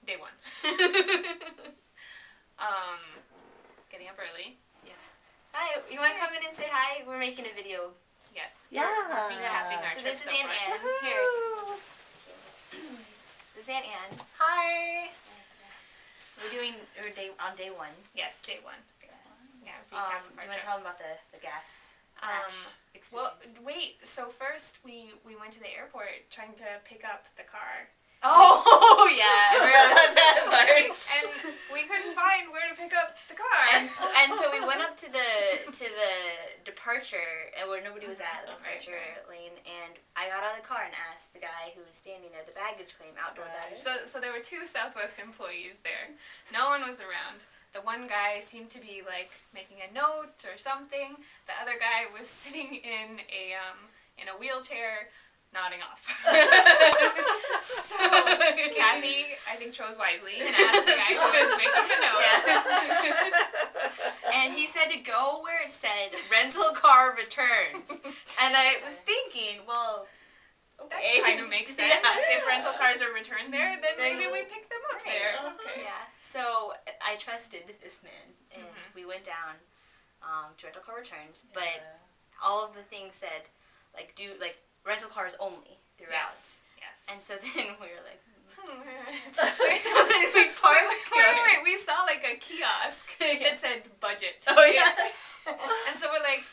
Day one. Getting up early. Yeah. Hi, you want to come in and say hi? We're making a video. Yes. Yeah. We're recapping our So trip this is so Aunt far. Anne. Here. This is Aunt Anne. Hi. We're on day one. Yes, day one. Yeah, Do recap of you our want trip. to tell them about the gas Well, experience? wait. So first we went to the airport trying to pick up the car. Oh yeah, I forgot about that part. And we couldn't find where to pick up the car. And so we went up to the departure where nobody was at the departure lane, and I got out of the car and asked the guy who was standing there, the baggage claim, outdoor baggage. So there were two Southwest employees there. No one was around. The one guy seemed to be like making a note or something. The other guy was sitting in a wheelchair, nodding off. So Kathy, I think, chose wisely and asked the guy who was making the note. Yeah. And he said to go where it said rental car returns. And I was thinking, well, That okay. kind of makes sense. Yeah. If rental cars are returned there, then maybe we pick them up there. Okay. Yeah. So I trusted this man, and Mhm. we went down to rental car returns, but all of the things said rental cars only throughout. Yes. And so then we were like, So then we parked. wait, we saw like a kiosk that said budget. Oh yeah. And so we're like,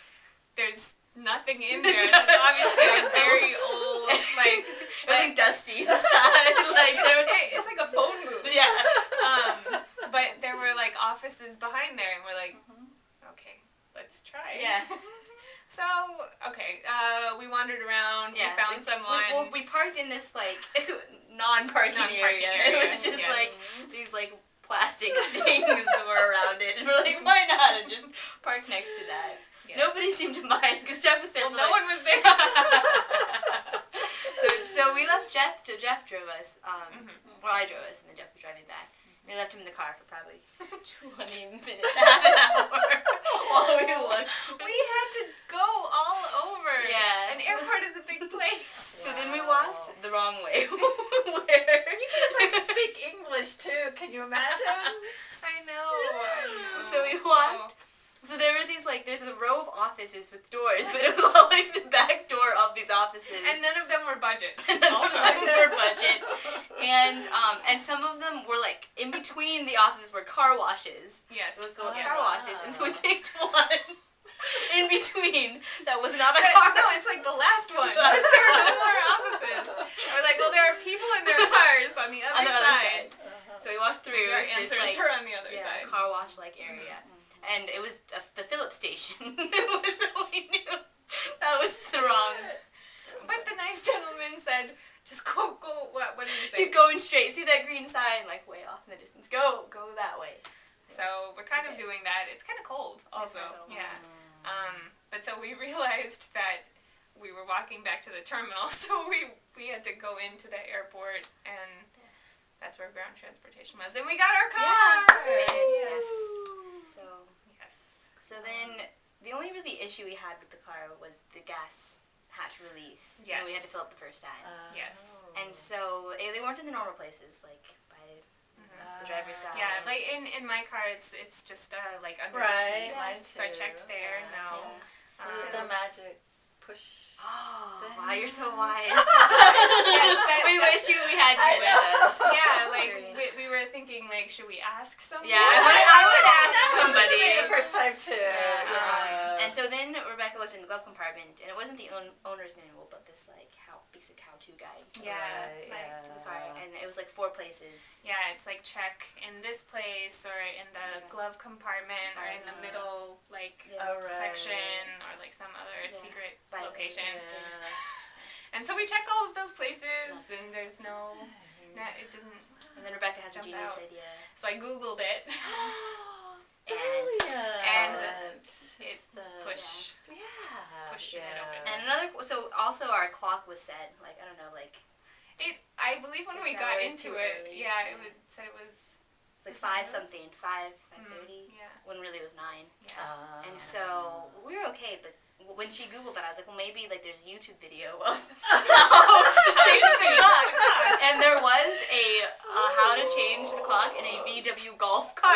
there's nothing in there. That's obviously like very old, like It was like dusty inside. it's like a phone booth. Yeah. But there were like offices behind there, and we're like, okay, let's try. Yeah. So we wandered around. Yeah. We found someone. We parked in this like non-parking area. It was just yes. like these like plastic things were around it, and we're like, why not? And just park next to that. Yes. Nobody seemed to mind because Jeff was there. Well, for no like, one was there. So we left Jeff. Jeff drove us. Mhm. Well, I drove us, and then Jeff was driving back. We left him in the car for probably 20 minutes, half an hour, while we looked. We had to go all over. Yeah. An airport is a big place. So then we walked the wrong way. Where? You guys like speak English too. Can you imagine? I know. So we walked. So there were these there's a row of offices with doors, but it was all like the back door of these offices. And none of them were budget. Also, were budget. And some of them were like in between the offices were car washes. Yes. With little Yes. car washes. And so we picked one in between that was not a But, car. no, it's like the last one. Because there were no more offices. We're like, well, there are people in their cars on the other, On the other side. Uh-huh. So we walked through Our this answers are on the other yeah, side. car wash area. And it was the Phillips station. So we knew that was the wrong. But the nice gentleman said, just go, what did he say? You're going straight. See that green sign like way off in the distance. Go that way. So we're kind of doing that. It's kind of cold also. Yeah. But so we realized that we were walking back to the terminal, so we had to go into the airport, and that's where ground transportation was. And we got our car! Yeah. Yes. So then the only really issue we had with the car was the gas hatch release. Yes. We had to fill up the first time. Yes. And so they weren't in the normal places, like by the driver's side. Yeah, like in my car, it's just like under Right, the mine seat. So I too, checked there. yeah. No. Is it the magic push? Oh, thing? wow, you're so wise. Yes, that- we wish we had you I with know. us. Yeah, like we were thinking, like, should we ask someone? Yeah, I would ask That was somebody. me the first time too. Yeah. And so then Rebecca looked in the glove compartment, and it wasn't the owner's manual, but this like basic how-to guide. Yeah, Right, like To the car, and it was like 4 places. yeah, it's like check in this place or in the glove compartment or in the middle like Yeah. Oh, right. section or like some other Yeah. secret By the- location. Yeah. And so we checked all of those places, and there's it didn't. And then Rebecca has a Jump genius out. idea. So I googled it. And It push yeah. it open. And so also our clock was set, like, I don't know, like, I believe when 6 we got hours into too it, early. yeah, said it was. it's like 5 something, 5:30, Yeah. when really it was 9. Yeah. And so we were okay, but when she googled that, I was like, well, maybe like there's a YouTube video of how to change the clock. And there was a how to change truck and a VW Golf car.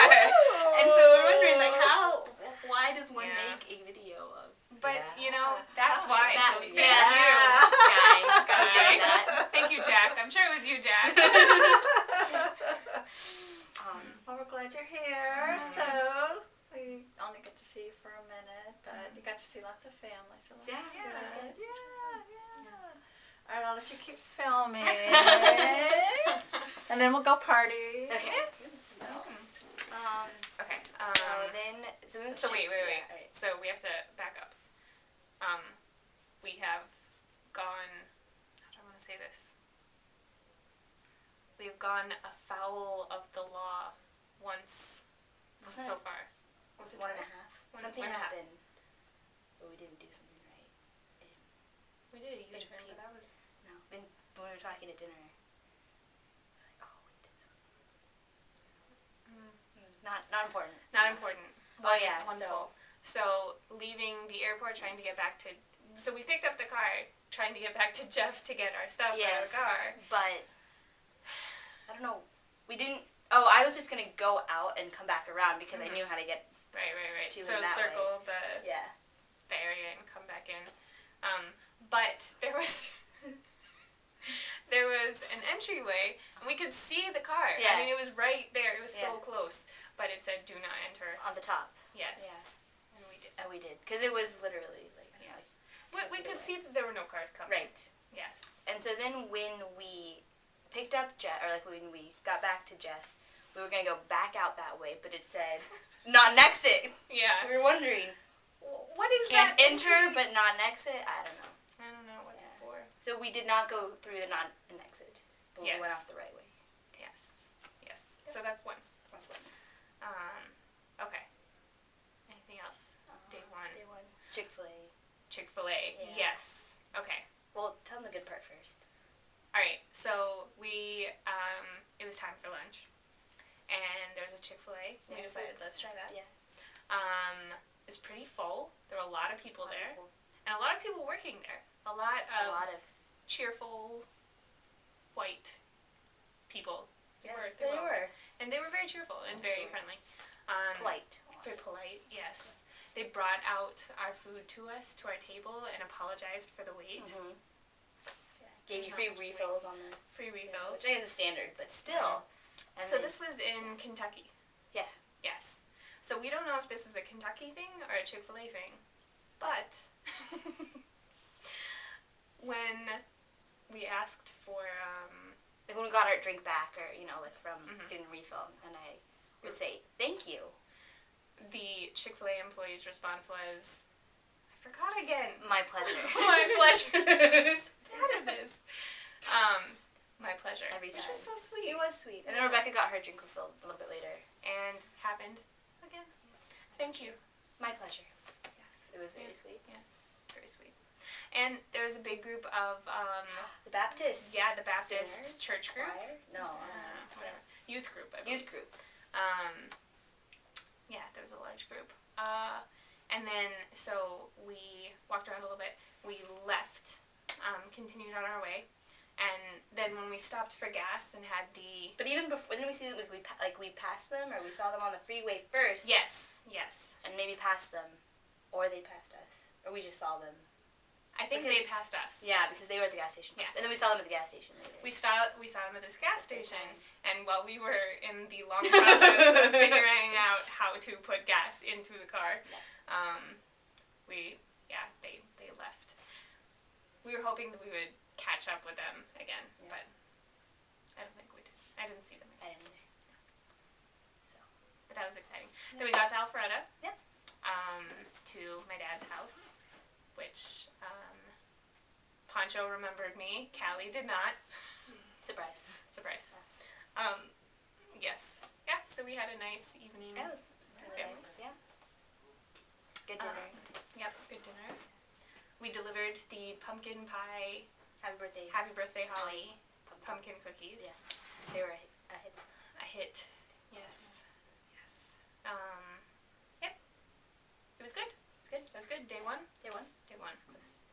And so we're wondering, like, why does one Yeah. make a video of But Yeah. you know, that's why. that? So thank Yeah, you. guy who Guy. did that. Thank you, Jack. I'm sure it was you, Jack. Well, we're glad you're here. Yes. So we only get to see you for a minute, but you got to see lots of family. So that's Yeah, good. that's good. Yeah. All right, I'll let you keep filming, and then we'll go party. Okay. Okay. So Wait. Yeah, all right. So we have to back up. We have gone. How do I want to say this? We have gone afoul of the law once Wasn't so it far. Was it 1.5? twice? Something one and a half. happened, but we didn't do something right. We did a U-turn, Pete. but that was. No, when we were talking at dinner, like, oh, we did something. Not important. Not important. Oh, yeah, Wonderful. So leaving the airport, trying to get back to. So we picked up the car, trying to get back to Jeff to get our stuff out of Yes, the car. but I don't know. We didn't. Oh, I was just gonna go out and come back around because I knew how to get. Right. To So in that circle Yeah. the area and come back in. But there was there was an entryway and we could see the car. Yeah. I mean, it was right there. It was so Yeah. close, but it said "Do not enter." On the top. Yes. Yeah. And we did. And we did because it was literally like. Yeah. like We 10 feet could away. see that there were no cars coming. Right. Yes. And so then when we picked up Jeff, or like when we got back to Jeff, we were gonna go back out that way, but it said not next it. Yeah. So we were wondering, What is can't that? enter but not next it. I don't know. I don't know what's Yeah. it for. So we did not go through the not an exit, but we went Yes. off the right way. Yes. Yes. So that's one. That's one. Okay. Anything else? Day one. Day one. Chick-fil-A. Chick-fil-A. Yeah. Yes. Okay. Well, tell them the good part first. All right. So we it was time for lunch, and there was a Chick-fil-A. We Yeah, decided food. let's try that. Yeah. It was pretty full. There were a lot of people there, People. and a lot of people working there. A lot A of lot of. cheerful, white people. Yeah, They they were. were. And they were very cheerful and very friendly. Polite. Very polite, yes. They brought out our food to us, to our table, and apologized for the wait. Mm-hmm. Yeah. Gave There's you not free much wait. refills on the. Free refills. Which I think is a standard, but still. And So then- this was in Kentucky. Yeah. Yes. So we don't know if this is a Kentucky thing or a Chick-fil-A thing, but when we asked for like when we got our drink back, or like from Mhm. getting a refill, and I would say thank you. the Chick-fil-A employee's response was, I forgot again. My pleasure. My pleasure. Who's bad at this? My pleasure. Every Which time. was so sweet. It was sweet. And then Rebecca got her drink refilled a little bit later. And happened again. Thank you. My pleasure. Yes. It was very Yeah. sweet. Very sweet. And there was a big group of The Baptist. Yeah, the Baptist singers? church group. Choir? No. whatever. Youth group, I believe. Youth group. Yeah, there was a large group. And then, so we walked around a little bit. We left, continued on our way. And then when we stopped for gas and had the... But even before, didn't we see that we passed them, or we saw them on the freeway first? Yes. And maybe passed them, or they passed us, or we just saw them. I think Because- they passed us. Yeah, because they were at the gas station first, Yeah. and then we saw them at the gas station later. We saw them at this gas At the same station, time. and while we were in the long process of figuring out how to put gas into the car, they left. We were hoping that we would catch up with them again, Yeah. but I don't think we did. I didn't see them again, I didn't either. So. but that was exciting. Then we got to Alpharetta. Yep. To my dad's house, which Poncho remembered me. Callie did not. Surprise. Surprise. Yes. Yeah, so we had a nice evening. That was really Family. nice. Yeah. Good dinner. Yep, good dinner. We delivered the pumpkin pie, Happy birthday. happy birthday Holly, pumpkin cookies. Yeah. They were a hit. A hit. Yes. Yes. Yep. It was good. It's good. It was good. Day one. Day one. Day one success.